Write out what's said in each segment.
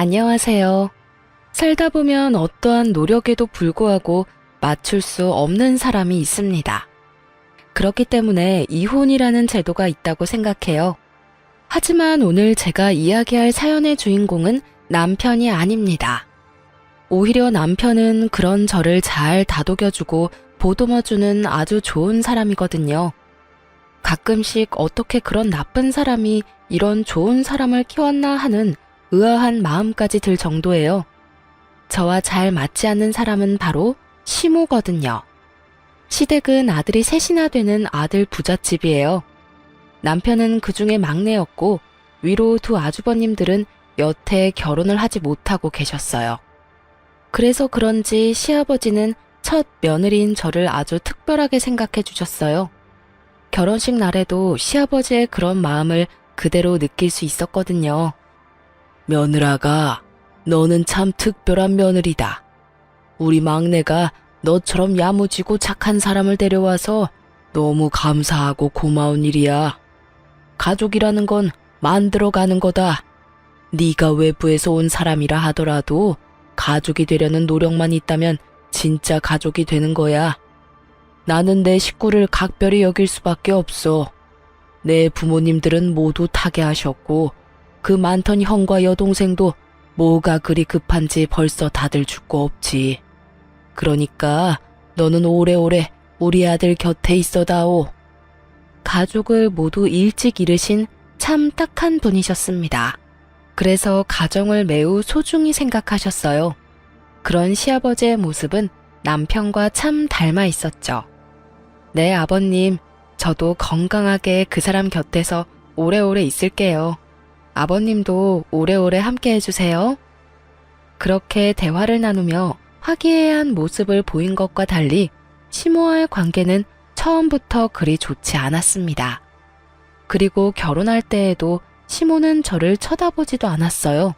안녕하세요. 살다 보면 어떠한 노력에도 불구하고 맞출 수 없는 사람이 있습니다. 그렇기 때문에 이혼이라는 제도가 있다고 생각해요. 하지만 오늘 제가 이야기할 사연의 주인공은 남편이 아닙니다. 오히려 남편은 그런 저를 잘 다독여주고 보듬어주는 아주 좋은 사람이거든요. 가끔씩 어떻게 그런 나쁜 사람이 이런 좋은 사람을 키웠나 하는 의아한 마음까지 들 정도예요. 저와 잘 맞지 않는 사람은 바로 시모거든요. 시댁은 아들이 셋이나 되는 아들 부잣집이에요. 남편은 그 중에 막내였고 위로 두 아주버님들은 여태 결혼을 하지 못하고 계셨어요. 그래서 그런지 시아버지는 첫 며느리인 저를 아주 특별하게 생각해 주셨어요. 결혼식 날에도 시아버지의 그런 마음을 그대로 느낄 수 있었거든요. 며느라가, 너는 참 특별한 며느리다. 우리 막내가 너처럼 야무지고 착한 사람을 데려와서 너무 감사하고 고마운 일이야. 가족이라는 건 만들어가는 거다. 네가 외부에서 온 사람이라 하더라도 가족이 되려는 노력만 있다면 진짜 가족이 되는 거야. 나는 내 식구를 각별히 여길 수밖에 없어. 내 부모님들은 모두 타계하셨고 그 많던 형과 여동생도 뭐가 그리 급한지 벌써 다들 죽고 없지. 그러니까 너는 오래오래 우리 아들 곁에 있어다오. 가족을 모두 일찍 잃으신 참 딱한 분이셨습니다. 그래서 가정을 매우 소중히 생각하셨어요. 그런 시아버지의 모습은 남편과 참 닮아 있었죠. 네, 아버님, 저도 건강하게 그 사람 곁에서 오래오래 있을게요. 아버님도 오래오래 함께 해주세요. 그렇게 대화를 나누며 화기애애한 모습을 보인 것과 달리 시모와의 관계는 처음부터 그리 좋지 않았습니다. 그리고 결혼할 때에도 시모는 저를 쳐다보지도 않았어요.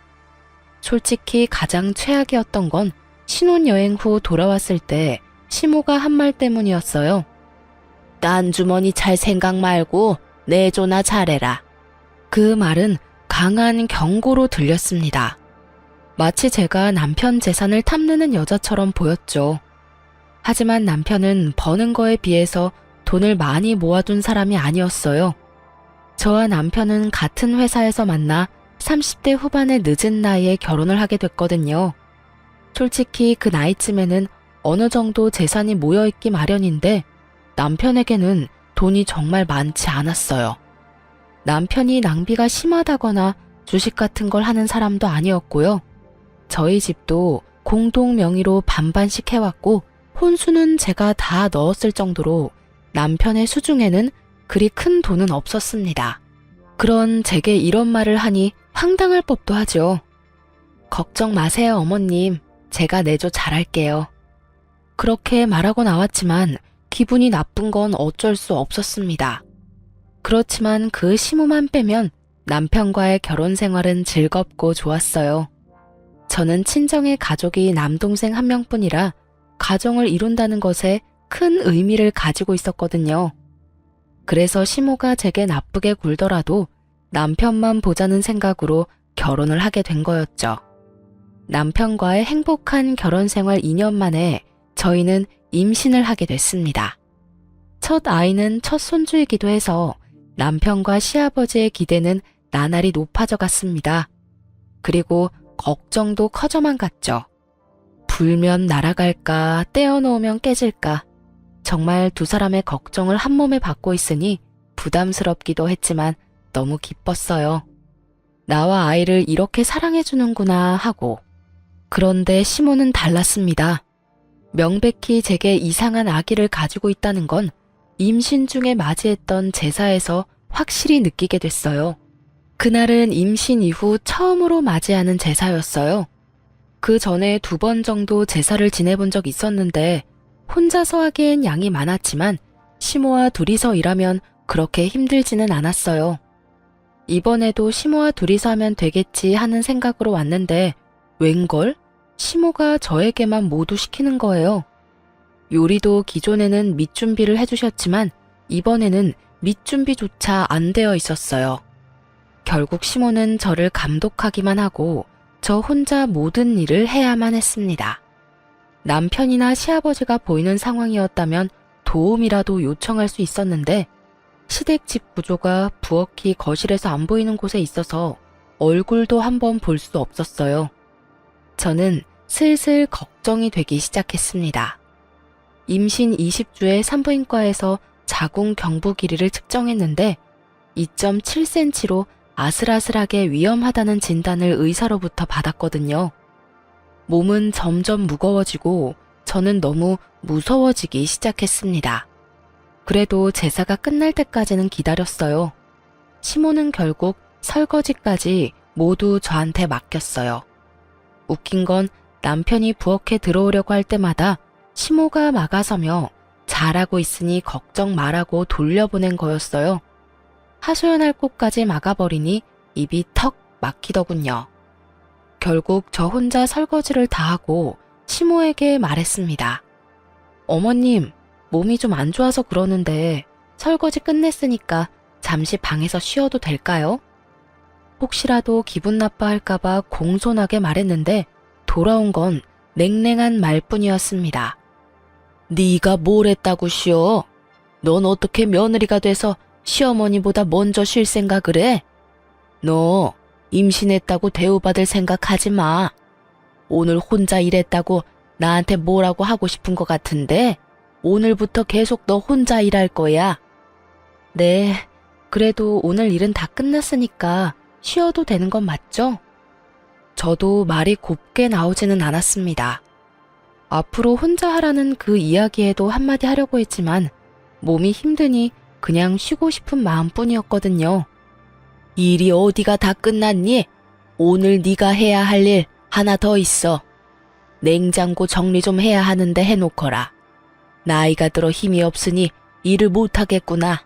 솔직히 가장 최악이었던 건 신혼여행 후 돌아왔을 때 시모가 한 말 때문이었어요. 딴 주머니 찰 생각 말고 내조나 잘해라. 그 말은 강한 경고로 들렸습니다. 마치 제가 남편 재산을 탐내는 여자처럼 보였죠. 하지만 남편은 버는 거에 비해서 돈을 많이 모아둔 사람이 아니었어요. 저와 남편은 같은 회사에서 만나 30대 후반의 늦은 나이에 결혼을 하게 됐거든요. 솔직히 그 나이쯤에는 어느 정도 재산이 모여있기 마련인데 남편에게는 돈이 정말 많지 않았어요. 남편이 낭비가 심하다거나 주식 같은 걸 하는 사람도 아니었고요. 저희 집도 공동 명의로 반반씩 해왔고 혼수는 제가 다 넣었을 정도로 남편의 수중에는 그리 큰 돈은 없었습니다. 그런 제게 이런 말을 하니 황당할 법도 하죠. 걱정 마세요, 어머님. 제가 내조 잘할게요. 그렇게 말하고 나왔지만 기분이 나쁜 건 어쩔 수 없었습니다. 그렇지만 그 시모만 빼면 남편과의 결혼 생활은 즐겁고 좋았어요. 저는 친정의 가족이 남동생 한 명뿐이라 가정을 이룬다는 것에 큰 의미를 가지고 있었거든요. 그래서 시모가 제게 나쁘게 굴더라도 남편만 보자는 생각으로 결혼을 하게 된 거였죠. 남편과의 행복한 결혼 생활 2년 만에 저희는 임신을 하게 됐습니다. 첫 아이는 첫 손주이기도 해서 남편과 시아버지의 기대는 나날이 높아져 갔습니다. 그리고 걱정도 커져만 갔죠. 불면 날아갈까, 떼어놓으면 깨질까. 정말 두 사람의 걱정을 한 몸에 받고 있으니 부담스럽기도 했지만 너무 기뻤어요. 나와 아이를 이렇게 사랑해주는구나 하고. 그런데 시모는 달랐습니다. 명백히 제게 이상한 아기를 가지고 있다는 건 임신 중에 맞이했던 제사에서 확실히 느끼게 됐어요. 그날은 임신 이후 처음으로 맞이하는 제사였어요. 그 전에 2번 정도 제사를 지내본 적 있었는데 혼자서 하기엔 양이 많았지만 시모와 둘이서 일하면 그렇게 힘들지는 않았어요. 이번에도 시모와 둘이서 하면 되겠지 하는 생각으로 왔는데 웬걸? 시모가 저에게만 모두 시키는 거예요. 요리도 기존에는 밑준비를 해주셨지만 이번에는 밑준비조차 안 되어 있었어요. 결국 시모는 저를 감독하기만 하고 저 혼자 모든 일을 해야만 했습니다. 남편이나 시아버지가 보이는 상황이었다면 도움이라도 요청할 수 있었는데 시댁 집 구조가 부엌이 거실에서 안 보이는 곳에 있어서 얼굴도 한번 볼 수 없었어요. 저는 슬슬 걱정이 되기 시작했습니다. 임신 20주의 산부인과에서 자궁 경부 길이를 측정했는데 2.7cm로 아슬아슬하게 위험하다는 진단을 의사로부터 받았거든요. 몸은 점점 무거워지고 저는 너무 무서워지기 시작했습니다. 그래도 제사가 끝날 때까지는 기다렸어요. 시모는 결국 설거지까지 모두 저한테 맡겼어요. 웃긴 건 남편이 부엌에 들어오려고 할 때마다 시모가 막아서며 잘하고 있으니 걱정 말라고 돌려보낸 거였어요. 하소연할 곳까지 막아버리니 입이 턱 막히더군요. 결국 저 혼자 설거지를 다 하고 시모에게 말했습니다. 어머님, 몸이 좀 안 좋아서 그러는데 설거지 끝냈으니까 잠시 방에서 쉬어도 될까요? 혹시라도 기분 나빠할까봐 공손하게 말했는데 돌아온 건 냉랭한 말뿐이었습니다. 네가 뭘 했다고 쉬어? 넌 어떻게 며느리가 돼서 시어머니보다 먼저 쉴 생각을 해? 너 임신했다고 대우받을 생각하지 마. 오늘 혼자 일했다고 나한테 뭐라고 하고 싶은 것 같은데 오늘부터 계속 너 혼자 일할 거야. 네, 그래도 오늘 일은 다 끝났으니까 쉬어도 되는 건 맞죠? 저도 말이 곱게 나오지는 않았습니다. 앞으로 혼자 하라는 그 이야기에도 한마디 하려고 했지만 몸이 힘드니 그냥 쉬고 싶은 마음뿐이었거든요. 일이 어디가 다 끝났니? 오늘 네가 해야 할 일 하나 더 있어. 냉장고 정리 좀 해야 하는데 해놓거라. 나이가 들어 힘이 없으니 일을 못하겠구나.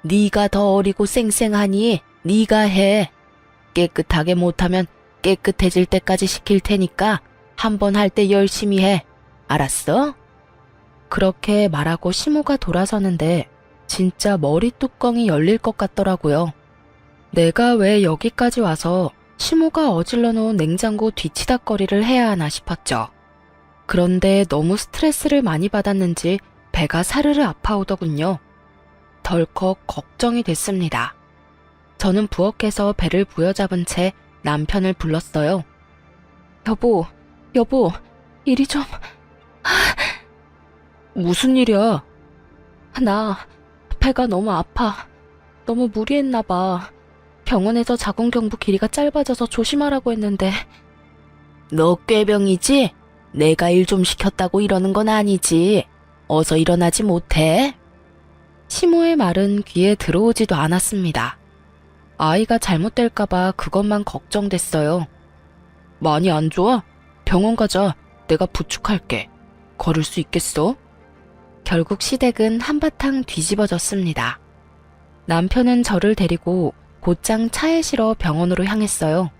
네가 더 어리고 쌩쌩하니 네가 해. 깨끗하게 못하면 깨끗해질 때까지 시킬 테니까 한번 할 때 열심히 해. 알았어? 그렇게 말하고 시모가 돌아서는데 진짜 머리 뚜껑이 열릴 것 같더라고요. 내가 왜 여기까지 와서 시모가 어질러 놓은 냉장고 뒤치다꺼리를 해야 하나 싶었죠. 그런데 너무 스트레스를 많이 받았는지 배가 사르르 아파오더군요. 덜컥 걱정이 됐습니다. 저는 부엌에서 배를 부여잡은 채 남편을 불렀어요. 여보, 이리 좀... 무슨 일이야? 나 배가 너무 아파. 너무 무리했나 봐. 병원에서 자궁경부 길이가 짧아져서 조심하라고 했는데. 너 꾀병이지? 내가 일 좀 시켰다고 이러는 건 아니지. 어서 일어나지 못해? 시모의 말은 귀에 들어오지도 않았습니다. 아이가 잘못될까봐 그것만 걱정됐어요. 많이 안 좋아? 병원 가자. 내가 부축할게. 걸을 수 있겠어? 결국 시댁은 한바탕 뒤집어졌습니다. 남편은 저를 데리고 곧장 차에 실어 병원으로 향했어요.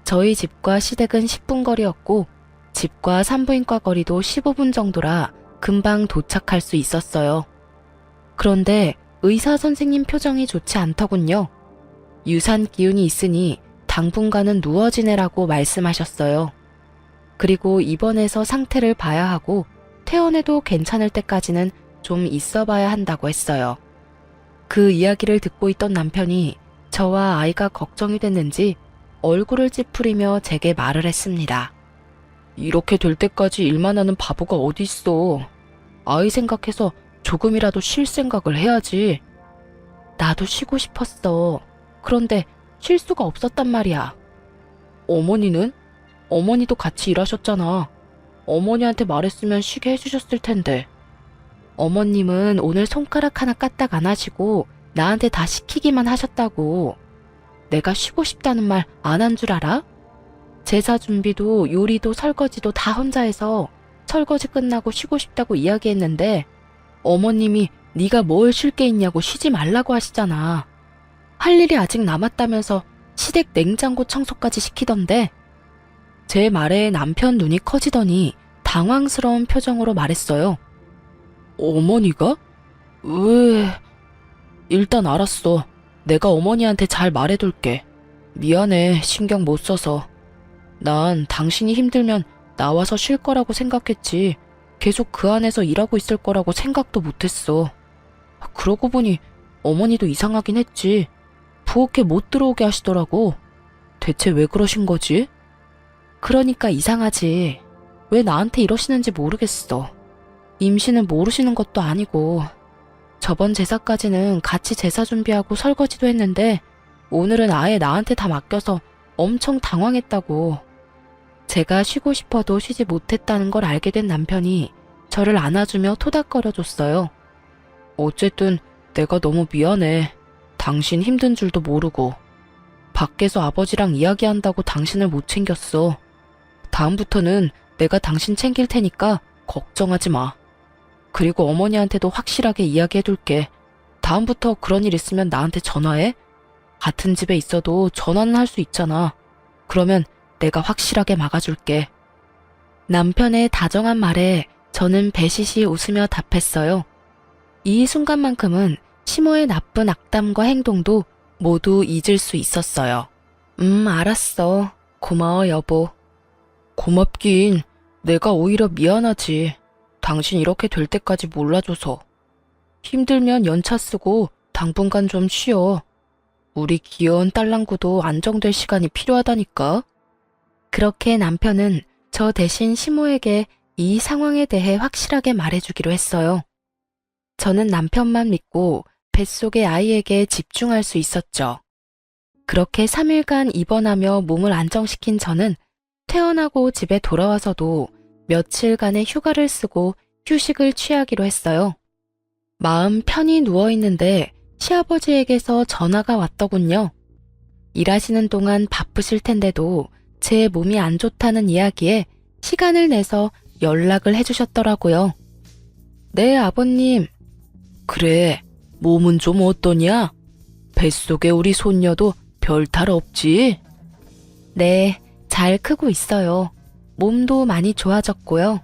저희 집과 시댁은 10분 거리였고 집과 산부인과 거리도 15분 정도라 금방 도착할 수 있었어요. 그런데 의사 선생님 표정이 좋지 않더군요. 유산 기운이 있으니 당분간은 누워 지내라고 말씀하셨어요. 그리고 입원해서 상태를 봐야 하고 퇴원해도 괜찮을 때까지는 좀 있어 봐야 한다고 했어요. 그 이야기를 듣고 있던 남편이 저와 아이가 걱정이 됐는지 얼굴을 찌푸리며 제게 말을 했습니다. 이렇게 될 때까지 일만 하는 바보가 어디 있어. 아이 생각해서 조금이라도 쉴 생각을 해야지. 나도 쉬고 싶었어. 그런데 쉴 수가 없었단 말이야. 어머니는? 어머니도 같이 일하셨잖아. 어머니한테 말했으면 쉬게 해주셨을 텐데. 어머님은 오늘 손가락 하나 까딱 안 하시고 나한테 다 시키기만 하셨다고. 내가 쉬고 싶다는 말 안 한 줄 알아? 제사 준비도 요리도 설거지도 다 혼자 해서 설거지 끝나고 쉬고 싶다고 이야기했는데 어머님이 네가 뭘 쉴 게 있냐고 쉬지 말라고 하시잖아. 할 일이 아직 남았다면서 시댁 냉장고 청소까지 시키던데. 제 말에 남편 눈이 커지더니 당황스러운 표정으로 말했어요. 어머니가? 왜? 일단 알았어. 내가 어머니한테 잘 말해둘게. 미안해, 신경 못 써서. 난 당신이 힘들면 나와서 쉴 거라고 생각했지. 계속 그 안에서 일하고 있을 거라고 생각도 못했어. 그러고 보니 어머니도 이상하긴 했지. 부엌에 못 들어오게 하시더라고. 대체 왜 그러신 거지? 그러니까 이상하지. 왜 나한테 이러시는지 모르겠어. 임신은 모르시는 것도 아니고. 저번 제사까지는 같이 제사 준비하고 설거지도 했는데 오늘은 아예 나한테 다 맡겨서 엄청 당황했다고. 제가 쉬고 싶어도 쉬지 못했다는 걸 알게 된 남편이 저를 안아주며 토닥거려줬어요. 어쨌든 내가 너무 미안해. 당신 힘든 줄도 모르고. 밖에서 아버지랑 이야기한다고 당신을 못 챙겼어. 다음부터는 내가 당신 챙길 테니까 걱정하지 마. 그리고 어머니한테도 확실하게 이야기해둘게. 다음부터 그런 일 있으면 나한테 전화해. 같은 집에 있어도 전화는 할 수 있잖아. 그러면 내가 확실하게 막아줄게. 남편의 다정한 말에 저는 배시시 웃으며 답했어요. 이 순간만큼은 시모의 나쁜 악담과 행동도 모두 잊을 수 있었어요. 알았어. 고마워, 여보. 고맙긴. 내가 오히려 미안하지. 당신 이렇게 될 때까지 몰라줘서. 힘들면 연차 쓰고 당분간 좀 쉬어. 우리 귀여운 딸랑구도 안정될 시간이 필요하다니까. 그렇게 남편은 저 대신 시모에게 이 상황에 대해 확실하게 말해주기로 했어요. 저는 남편만 믿고 뱃속의 아이에게 집중할 수 있었죠. 그렇게 3일간 입원하며 몸을 안정시킨 저는 퇴원하고 집에 돌아와서도 며칠간의 휴가를 쓰고 휴식을 취하기로 했어요. 마음 편히 누워있는데 시아버지에게서 전화가 왔더군요. 일하시는 동안 바쁘실 텐데도 제 몸이 안 좋다는 이야기에 시간을 내서 연락을 해주셨더라고요. 네, 아버님. 그래, 몸은 좀 어떠냐? 뱃속에 우리 손녀도 별탈 없지? 네, 잘 크고 있어요. 몸도 많이 좋아졌고요.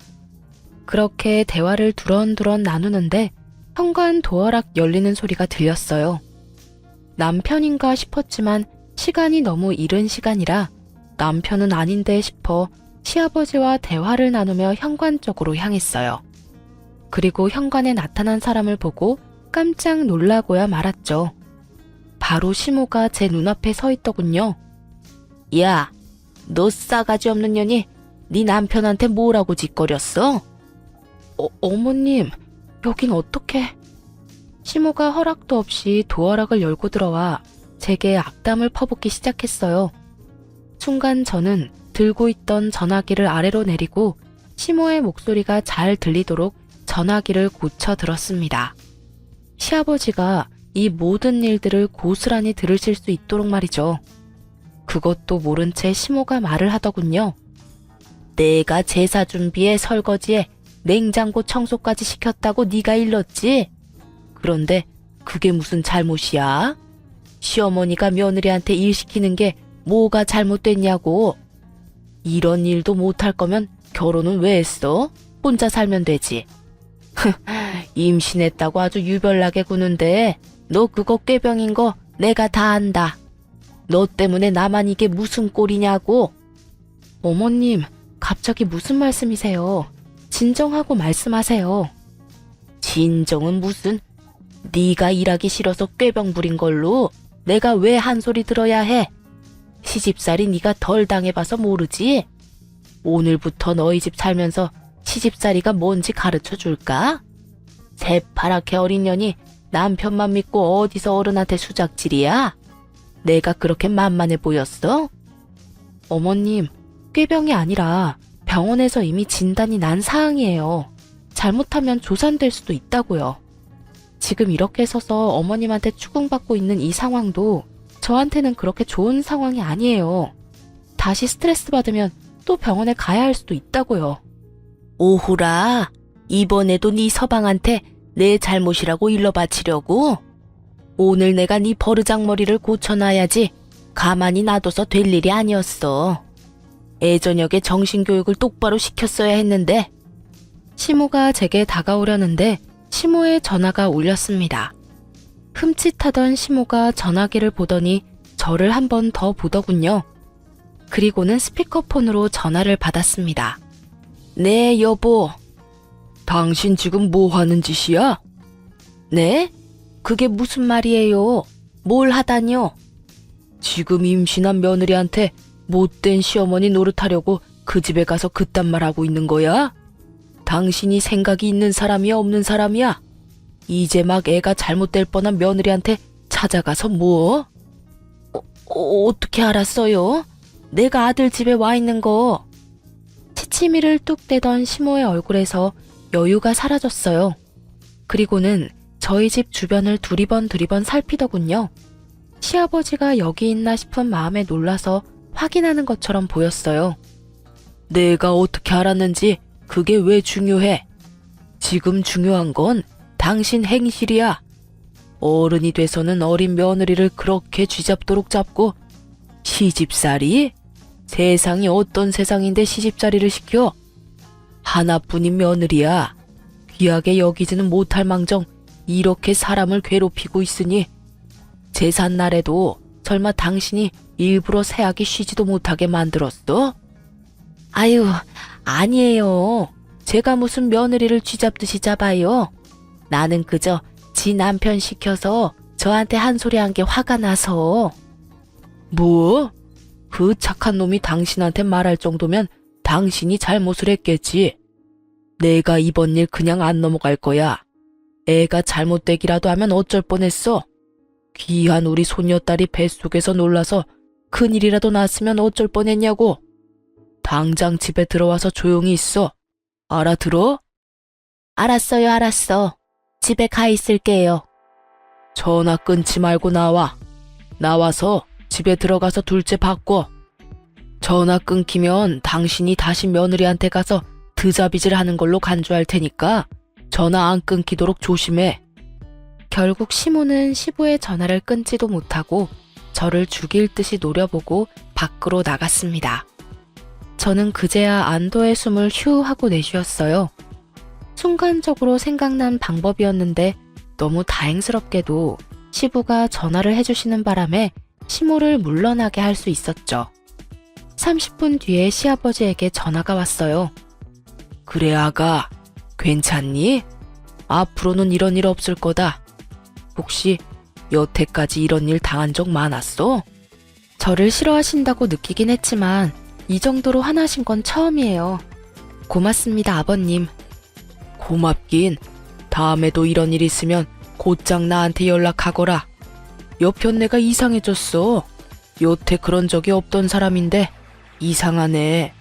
그렇게 대화를 두런두런 나누는데 현관 도어락 열리는 소리가 들렸어요. 남편인가 싶었지만 시간이 너무 이른 시간이라 남편은 아닌데 싶어 시아버지와 대화를 나누며 현관 쪽으로 향했어요. 그리고 현관에 나타난 사람을 보고 깜짝 놀라고야 말았죠. 바로 시모가 제 눈앞에 서 있더군요. 야, 너 싸가지 없는 년이 네 남편한테 뭐라고 짓거렸어? 어머님, 여긴 어떻게? 시모가 허락도 없이 도어락을 열고 들어와 제게 악담을 퍼붓기 시작했어요. 순간 저는 들고 있던 전화기를 아래로 내리고 시모의 목소리가 잘 들리도록 전화기를 고쳐 들었습니다. 시아버지가 이 모든 일들을 고스란히 들으실 수 있도록 말이죠. 그것도 모른 채 시모가 말을 하더군요. 내가 제사 준비에 설거지에 냉장고 청소까지 시켰다고 네가 일렀지? 그런데 그게 무슨 잘못이야? 시어머니가 며느리한테 일 시키는 게 뭐가 잘못됐냐고. 이런 일도 못할 거면 결혼은 왜 했어? 혼자 살면 되지. 임신했다고 아주 유별나게 구는데 너 그거 꾀병인 거 내가 다 안다. 너 때문에 나만 이게 무슨 꼴이냐고. 어머님, 갑자기 무슨 말씀이세요? 진정하고 말씀하세요. 진정은 무슨. 네가 일하기 싫어서 꾀병 부린 걸로 내가 왜 한 소리 들어야 해? 시집살이 네가 덜 당해봐서 모르지? 오늘부터 너희 집 살면서 시집살이가 뭔지 가르쳐 줄까? 새파랗게 어린 년이 남편만 믿고 어디서 어른한테 수작질이야? 내가 그렇게 만만해 보였어? 어머님, 꾀병이 아니라 병원에서 이미 진단이 난 사항이에요. 잘못하면 조산될 수도 있다고요. 지금 이렇게 서서 어머님한테 추궁받고 있는 이 상황도 저한테는 그렇게 좋은 상황이 아니에요. 다시 스트레스 받으면 또 병원에 가야 할 수도 있다고요. 오호라, 이번에도 네 서방한테 내 잘못이라고 일러바치려고? 오늘 내가 네 버르장머리를 고쳐놔야지 가만히 놔둬서 될 일이 아니었어. 애저녁에 정신교육을 똑바로 시켰어야 했는데. 시모가 제게 다가오려는데 시모의 전화가 울렸습니다. 흠칫하던 시모가 전화기를 보더니 저를 한 번 더 보더군요. 그리고는 스피커폰으로 전화를 받았습니다. 네, 여보. 당신 지금 뭐 하는 짓이야? 네? 그게 무슨 말이에요? 뭘 하다뇨? 지금 임신한 며느리한테 못된 시어머니 노릇하려고 그 집에 가서 그딴 말 하고 있는 거야? 당신이 생각이 있는 사람이야, 없는 사람이야? 이제 막 애가 잘못될 뻔한 며느리한테 찾아가서 뭐? 어떻게 알았어요? 내가 아들 집에 와 있는 거. 치치미를 뚝 떼던 시모의 얼굴에서 여유가 사라졌어요. 그리고는 저희 집 주변을 두리번 살피더군요. 시아버지가 여기 있나 싶은 마음에 놀라서 확인하는 것처럼 보였어요. 내가 어떻게 알았는지 그게 왜 중요해? 지금 중요한 건 당신 행실이야. 어른이 돼서는 어린 며느리를 그렇게 쥐잡도록 잡고 시집살이? 세상이 어떤 세상인데 시집살이를 시켜? 하나뿐인 며느리야. 귀하게 여기지는 못할 망정 이렇게 사람을 괴롭히고 있으니 제삿날에도 설마 당신이 일부러 새아기 쉬지도 못하게 만들었어? 아유, 아니에요. 제가 무슨 며느리를 쥐잡듯이 잡아요. 나는 그저 지 남편 시켜서 저한테 한 소리 한 게 화가 나서. 뭐? 그 착한 놈이 당신한테 말할 정도면 당신이 잘못을 했겠지. 내가 이번 일 그냥 안 넘어갈 거야. 애가 잘못되기라도 하면 어쩔 뻔했어. 귀한 우리 손녀딸이 뱃속에서 놀라서 큰일이라도 났으면 어쩔 뻔했냐고. 당장 집에 들어와서 조용히 있어. 알아들어? 알았어요, 알았어. 집에 가 있을게요. 전화 끊지 말고 나와. 나와서 집에 들어가서 둘째 바꿔. 전화 끊기면 당신이 다시 며느리한테 가서 드자비질 하는 걸로 간주할 테니까 전화 안 끊기도록 조심해. 결국 시모는 시부의 전화를 끊지도 못하고 저를 죽일 듯이 노려보고 밖으로 나갔습니다. 저는 그제야 안도의 숨을 휴 하고 내쉬었어요. 순간적으로 생각난 방법이었는데 너무 다행스럽게도 시부가 전화를 해주시는 바람에 시모를 물러나게 할 수 있었죠. 30분 뒤에 시아버지에게 전화가 왔어요. 그래 아가, 괜찮니? 앞으로는 이런 일 없을 거다. 혹시 여태까지 이런 일 당한 적 많았어? 저를 싫어하신다고 느끼긴 했지만 이 정도로 화나신 건 처음이에요. 고맙습니다, 아버님. 고맙긴. 다음에도 이런 일 있으면 곧장 나한테 연락하거라. 여편 내가 이상해졌어. 여태 그런 적이 없던 사람인데 이상하네.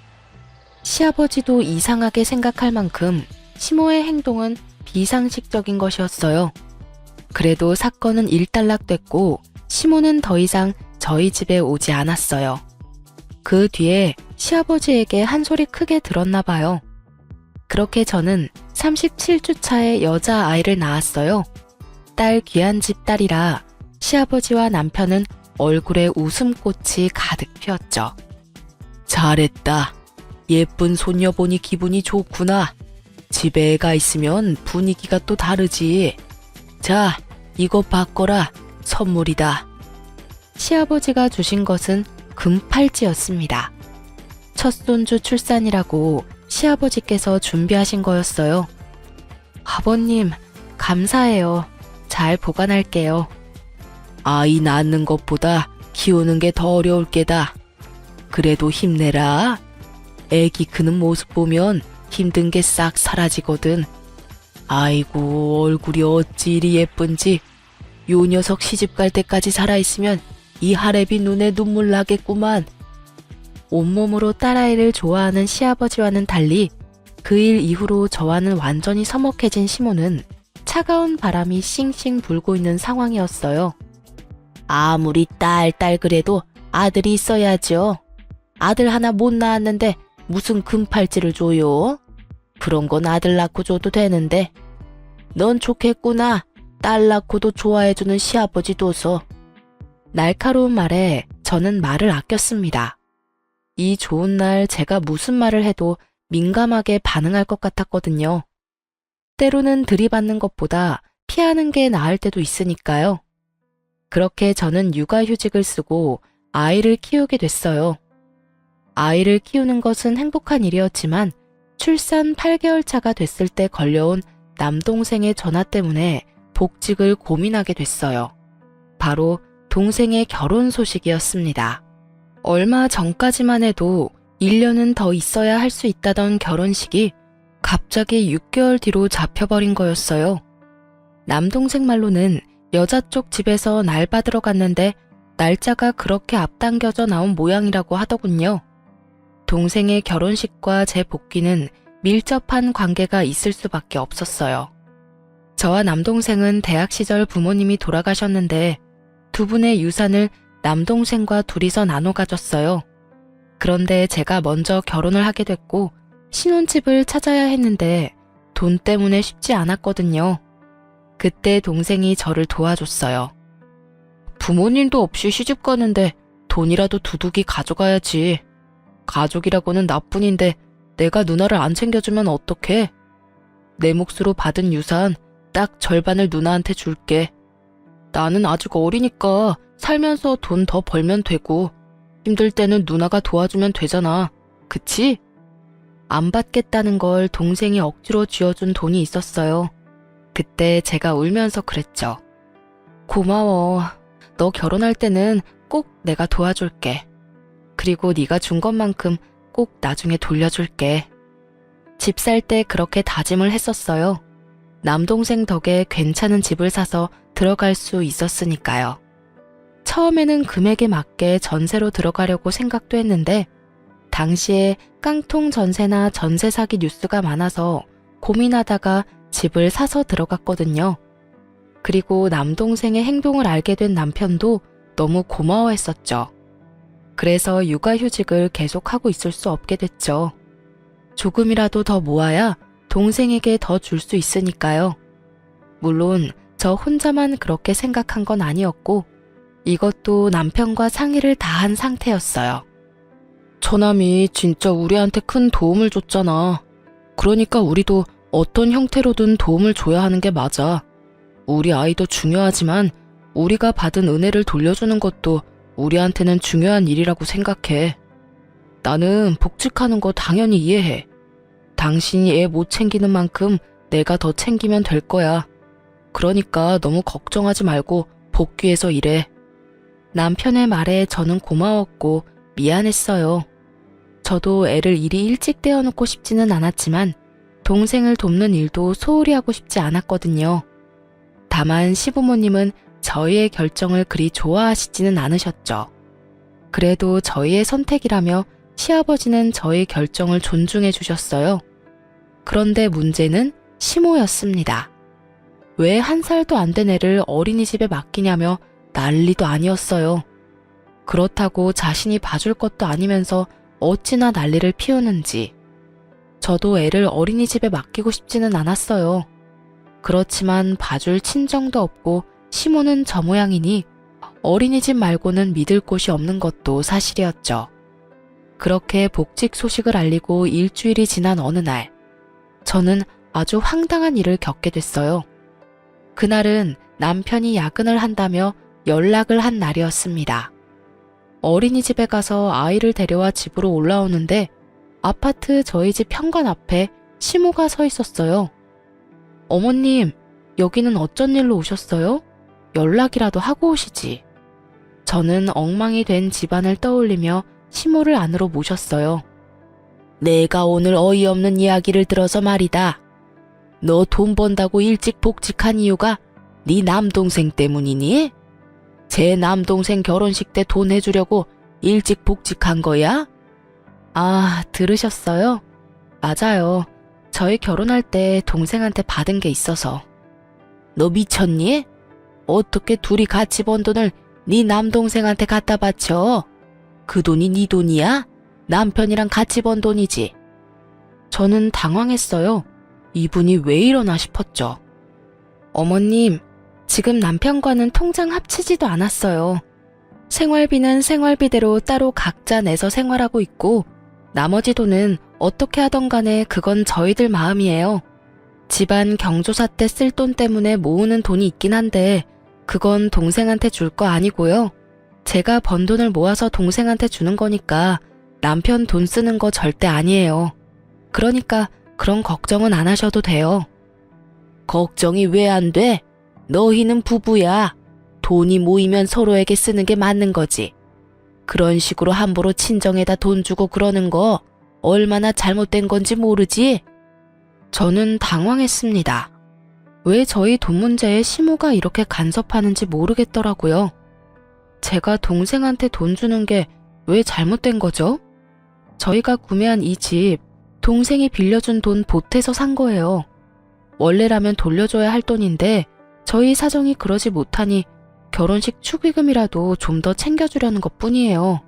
시아버지도 이상하게 생각할 만큼 시모의 행동은 비상식적인 것이었어요. 그래도 사건은 일단락됐고 시모는 더 이상 저희 집에 오지 않았어요. 그 뒤에 시아버지에게 한 소리 크게 들었나 봐요. 그렇게 저는 37주 차에 여자아이를 낳았어요. 딸 귀한 집 딸이라 시아버지와 남편은 얼굴에 웃음꽃이 가득 피었죠. 잘했다. 예쁜 손녀 보니 기분이 좋구나. 집에 애가 있으면 분위기가 또 다르지. 자, 이거 받거라. 선물이다. 시아버지가 주신 것은 금팔찌였습니다. 첫 손주 출산이라고 시아버지께서 준비하신 거였어요. 아버님, 감사해요. 잘 보관할게요. 아이 낳는 것보다 키우는 게 더 어려울 게다. 그래도 힘내라. 애기 크는 모습 보면 힘든 게 싹 사라지거든. 아이고, 얼굴이 어찌 이리 예쁜지. 요 녀석 시집갈 때까지 살아있으면 이 하랩이 눈에 눈물 나겠구만. 온몸으로 딸아이를 좋아하는 시아버지와는 달리 그 일 이후로 저와는 완전히 서먹해진 시모는 차가운 바람이 싱싱 불고 있는 상황이었어요. 아무리 딸 그래도 아들이 있어야죠. 아들 하나 못 낳았는데 무슨 금팔찌를 줘요? 그런 건 아들 낳고 줘도 되는데. 넌 좋겠구나. 딸 낳고도 좋아해주는 시아버지 둬서. 날카로운 말에 저는 말을 아꼈습니다. 이 좋은 날 제가 무슨 말을 해도 민감하게 반응할 것 같았거든요. 때로는 들이받는 것보다 피하는 게 나을 때도 있으니까요. 그렇게 저는 육아휴직을 쓰고 아이를 키우게 됐어요. 아이를 키우는 것은 행복한 일이었지만 출산 8개월 차가 됐을 때 걸려온 남동생의 전화 때문에 복직을 고민하게 됐어요. 바로 동생의 결혼 소식이었습니다. 얼마 전까지만 해도 1년은 더 있어야 할 수 있다던 결혼식이 갑자기 6개월 뒤로 잡혀버린 거였어요. 남동생 말로는 여자 쪽 집에서 날 받으러 갔는데 날짜가 그렇게 앞당겨져 나온 모양이라고 하더군요. 동생의 결혼식과 제 복귀는 밀접한 관계가 있을 수밖에 없었어요. 저와 남동생은 대학 시절 부모님이 돌아가셨는데 두 분의 유산을 남동생과 둘이서 나눠 가졌어요. 그런데 제가 먼저 결혼을 하게 됐고 신혼집을 찾아야 했는데 돈 때문에 쉽지 않았거든요. 그때 동생이 저를 도와줬어요. 부모님도 없이 시집 가는데 돈이라도 두둑이 가져가야지. 가족이라고는 나뿐인데 내가 누나를 안 챙겨주면 어떡해? 내 몫으로 받은 유산 딱 절반을 누나한테 줄게. 나는 아직 어리니까 살면서 돈 더 벌면 되고 힘들 때는 누나가 도와주면 되잖아. 그치? 안 받겠다는 걸 동생이 억지로 쥐어준 돈이 있었어요. 그때 제가 울면서 그랬죠. 고마워. 너 결혼할 때는 꼭 내가 도와줄게. 그리고 네가 준 것만큼 꼭 나중에 돌려줄게. 집 살 때 그렇게 다짐을 했었어요. 남동생 덕에 괜찮은 집을 사서 들어갈 수 있었으니까요. 처음에는 금액에 맞게 전세로 들어가려고 생각도 했는데 당시에 깡통 전세나 전세 사기 뉴스가 많아서 고민하다가 집을 사서 들어갔거든요. 그리고 남동생의 행동을 알게 된 남편도 너무 고마워했었죠. 그래서 육아휴직을 계속하고 있을 수 없게 됐죠. 조금이라도 더 모아야 동생에게 더 줄 수 있으니까요. 물론 저 혼자만 그렇게 생각한 건 아니었고 이것도 남편과 상의를 다 한 상태였어요. 처남이 진짜 우리한테 큰 도움을 줬잖아. 그러니까 우리도 어떤 형태로든 도움을 줘야 하는 게 맞아. 우리 아이도 중요하지만 우리가 받은 은혜를 돌려주는 것도 우리한테는 중요한 일이라고 생각해. 나는 복직하는 거 당연히 이해해. 당신이 애 못 챙기는 만큼 내가 더 챙기면 될 거야. 그러니까 너무 걱정하지 말고 복귀해서 일해. 남편의 말에 저는 고마웠고 미안했어요. 저도 애를 이리 일찍 떼어놓고 싶지는 않았지만 동생을 돕는 일도 소홀히 하고 싶지 않았거든요. 다만 시부모님은 저희의 결정을 그리 좋아하시지는 않으셨죠. 그래도 저희의 선택이라며 시아버지는 저희 결정을 존중해 주셨어요. 그런데 문제는 시모였습니다. 왜 1살도 안 된 애를 어린이집에 맡기냐며 난리도 아니었어요. 그렇다고 자신이 봐줄 것도 아니면서 어찌나 난리를 피우는지. 저도 애를 어린이집에 맡기고 싶지는 않았어요. 그렇지만 봐줄 친정도 없고 시모는 저 모양이니 어린이집 말고는 믿을 곳이 없는 것도 사실이었죠. 그렇게 복직 소식을 알리고 일주일이 지난 어느 날, 저는 아주 황당한 일을 겪게 됐어요. 그날은 남편이 야근을 한다며 연락을 한 날이었습니다. 어린이집에 가서 아이를 데려와 집으로 올라오는데 아파트 저희 집 현관 앞에 시모가 서 있었어요. 어머님, 여기는 어쩐 일로 오셨어요? 연락이라도 하고 오시지. 저는 엉망이 된 집안을 떠올리며 시모를 안으로 모셨어요. 내가 오늘 어이없는 이야기를 들어서 말이다. 너 돈 번다고 일찍 복직한 이유가 네 남동생 때문이니? 제 남동생 결혼식 때 돈 해주려고 일찍 복직한 거야? 아, 들으셨어요? 맞아요. 저희 결혼할 때 동생한테 받은 게 있어서. 너 미쳤니? 어떻게 둘이 같이 번 돈을 네 남동생한테 갖다 바쳐? 그 돈이 네 돈이야? 남편이랑 같이 번 돈이지. 저는 당황했어요. 이분이 왜 이러나 싶었죠. 어머님, 지금 남편과는 통장 합치지도 않았어요. 생활비는 생활비대로 따로 각자 내서 생활하고 있고 나머지 돈은 어떻게 하던 간에 그건 저희들 마음이에요. 집안 경조사 때 쓸 돈 때문에 모으는 돈이 있긴 한데 그건 동생한테 줄 거 아니고요. 제가 번 돈을 모아서 동생한테 주는 거니까 남편 돈 쓰는 거 절대 아니에요. 그러니까 그런 걱정은 안 하셔도 돼요. 걱정이 왜 안 돼? 너희는 부부야. 돈이 모이면 서로에게 쓰는 게 맞는 거지. 그런 식으로 함부로 친정에다 돈 주고 그러는 거 얼마나 잘못된 건지 모르지? 저는 당황했습니다. 왜 저희 돈 문제에 시모가 이렇게 간섭하는지 모르겠더라고요. 제가 동생한테 돈 주는 게 왜 잘못된 거죠? 저희가 구매한 이 집, 동생이 빌려준 돈 보태서 산 거예요. 원래라면 돌려줘야 할 돈인데 저희 사정이 그러지 못하니 결혼식 축의금이라도 좀 더 챙겨주려는 것뿐이에요.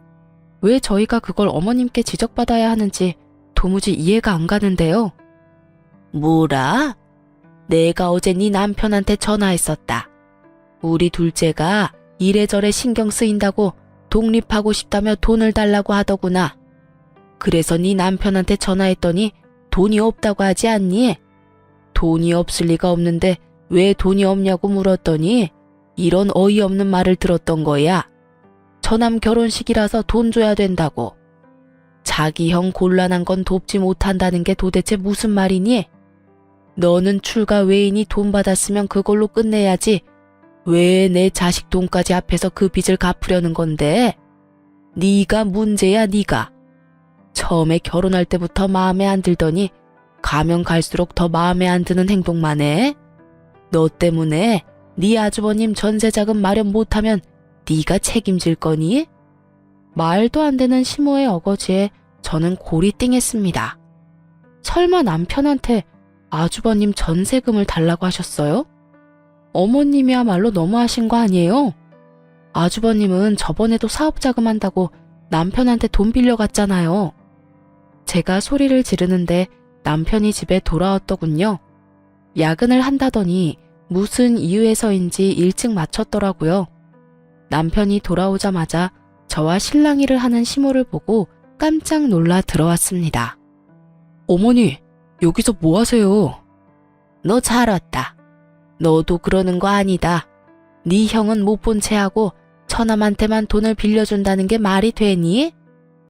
왜 저희가 그걸 어머님께 지적받아야 하는지 도무지 이해가 안 가는데요. 뭐라? 내가 어제 네 남편한테 전화했었다. 우리 둘째가 이래저래 신경 쓰인다고 독립하고 싶다며 돈을 달라고 하더구나. 그래서 네 남편한테 전화했더니 돈이 없다고 하지 않니? 돈이 없을 리가 없는데 왜 돈이 없냐고 물었더니 이런 어이없는 말을 들었던 거야. 처남 결혼식이라서 돈 줘야 된다고. 자기 형 곤란한 건 돕지 못한다는 게 도대체 무슨 말이니? 너는 출가 외인이 돈 받았으면 그걸로 끝내야지. 왜 내 자식 돈까지 앞에서 그 빚을 갚으려는 건데? 네가 문제야, 네가. 처음에 결혼할 때부터 마음에 안 들더니 가면 갈수록 더 마음에 안 드는 행동만 해. 너 때문에 네 아주버님 전세자금 마련 못하면 네가 책임질 거니? 말도 안 되는 시모의 어거지에 저는 고리띵했습니다. 설마 남편한테 아주버님 전세금을 달라고 하셨어요? 어머님이야말로 너무하신 거 아니에요? 아주버님은 저번에도 사업자금 한다고 남편한테 돈 빌려갔잖아요. 제가 소리를 지르는데 남편이 집에 돌아왔더군요. 야근을 한다더니 무슨 이유에서인지 일찍 마쳤더라고요. 남편이 돌아오자마자 저와 실랑이를 하는 시모를 보고 깜짝 놀라 들어왔습니다. 어머니, 여기서 뭐 하세요? 너 잘 왔다. 너도 그러는 거 아니다. 네 형은 못 본 채 하고 처남한테만 돈을 빌려준다는 게 말이 되니?